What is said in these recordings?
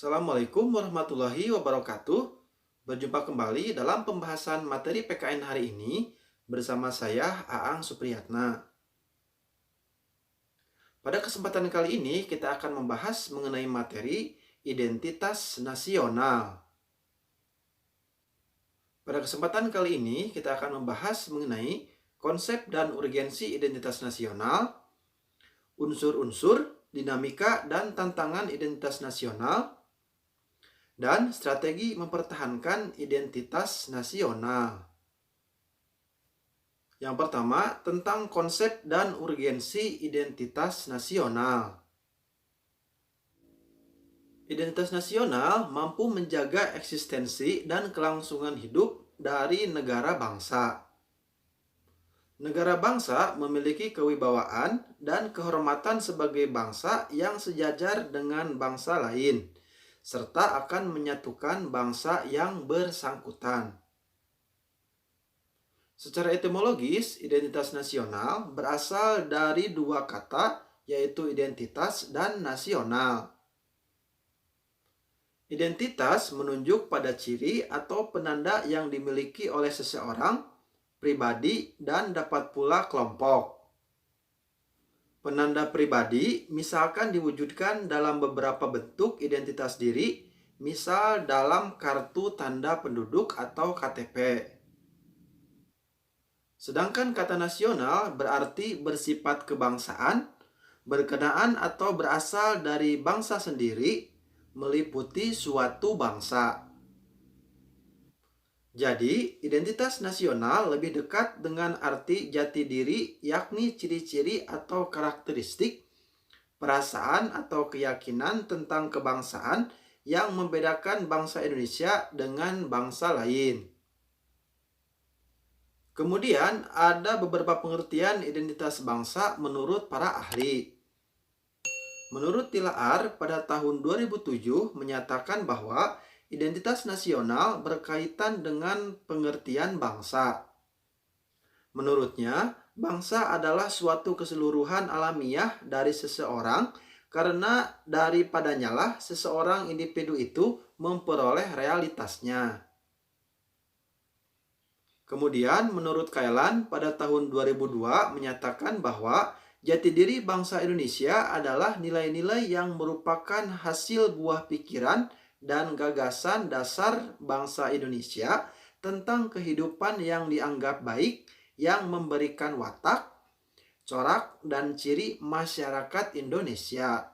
Assalamualaikum warahmatullahi wabarakatuh. Berjumpa kembali dalam pembahasan materi PKN hari ini bersama saya Aang Supriyatna. Pada kesempatan kali ini kita akan membahas mengenai materi identitas nasional. Pada kesempatan kali ini kita akan membahas mengenai konsep dan urgensi identitas nasional, unsur-unsur, dinamika dan tantangan identitas nasional, dan strategi mempertahankan identitas nasional. Yang pertama, tentang konsep dan urgensi identitas nasional. Identitas nasional mampu menjaga eksistensi dan kelangsungan hidup dari negara bangsa. Negara bangsa memiliki kewibawaan dan kehormatan sebagai bangsa yang sejajar dengan bangsa lain, serta akan menyatukan bangsa yang bersangkutan. Secara etimologis, identitas nasional berasal dari dua kata, yaitu identitas dan nasional. Identitas menunjuk pada ciri atau penanda yang dimiliki oleh seseorang, pribadi, dan dapat pula kelompok. Penanda pribadi misalkan diwujudkan dalam beberapa bentuk identitas diri, misal dalam kartu tanda penduduk atau KTP. Sedangkan kata nasional berarti bersifat kebangsaan, berkenaan atau berasal dari bangsa sendiri, meliputi suatu bangsa. Jadi, identitas nasional lebih dekat dengan arti jati diri, yakni ciri-ciri atau karakteristik, perasaan atau keyakinan tentang kebangsaan yang membedakan bangsa Indonesia dengan bangsa lain. Kemudian, ada beberapa pengertian identitas bangsa menurut para ahli. Menurut Tilaar, pada tahun 2007 menyatakan bahwa identitas nasional berkaitan dengan pengertian bangsa. Menurutnya, bangsa adalah suatu keseluruhan alamiah dari seseorang karena daripadanyalah seseorang individu itu memperoleh realitasnya. Kemudian, menurut Kailan pada tahun 2002 menyatakan bahwa jati diri bangsa Indonesia adalah nilai-nilai yang merupakan hasil buah pikiran dan gagasan dasar bangsa Indonesia tentang kehidupan yang dianggap baik, yang memberikan watak, corak, dan ciri masyarakat Indonesia.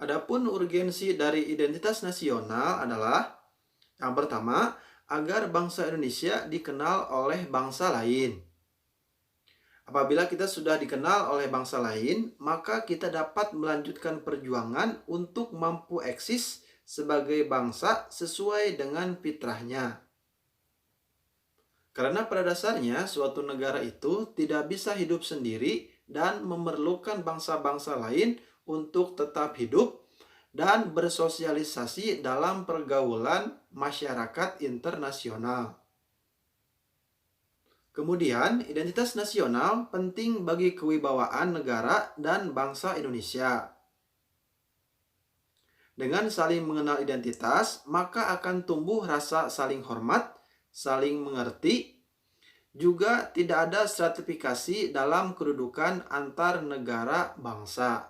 Adapun urgensi dari identitas nasional adalah yang pertama, agar bangsa Indonesia dikenal oleh bangsa lain. Apabila kita sudah dikenal oleh bangsa lain, maka kita dapat melanjutkan perjuangan untuk mampu eksis sebagai bangsa sesuai dengan fitrahnya. Karena pada dasarnya suatu negara itu tidak bisa hidup sendiri dan memerlukan bangsa-bangsa lain untuk tetap hidup dan bersosialisasi dalam pergaulan masyarakat internasional. Kemudian, identitas nasional penting bagi kewibawaan negara dan bangsa Indonesia. Dengan saling mengenal identitas, maka akan tumbuh rasa saling hormat, saling mengerti. Juga tidak ada stratifikasi dalam kedudukan antar negara bangsa.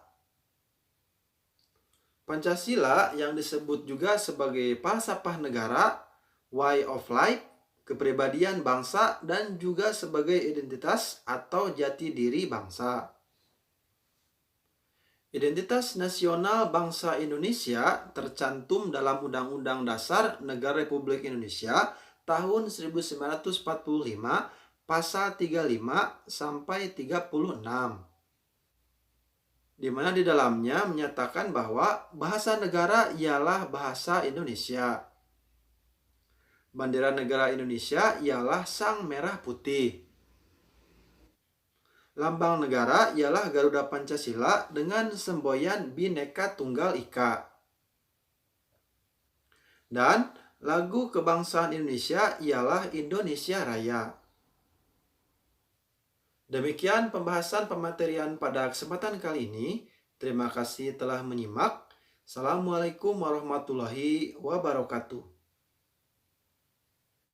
Pancasila yang disebut juga sebagai falsafah negara, way of life, kepribadian bangsa, dan juga sebagai identitas atau jati diri bangsa. Identitas nasional bangsa Indonesia tercantum dalam Undang-Undang Dasar Negara Republik Indonesia tahun 1945 pasal 35 sampai 36. Di mana di dalamnya menyatakan bahwa bahasa negara ialah bahasa Indonesia. Bendera negara Indonesia ialah sang merah putih. Lambang negara ialah Garuda Pancasila dengan semboyan Bhinneka Tunggal Ika. Dan lagu kebangsaan Indonesia ialah Indonesia Raya. Demikian pembahasan pematerian pada kesempatan kali ini. Terima kasih telah menyimak. Assalamualaikum warahmatullahi wabarakatuh.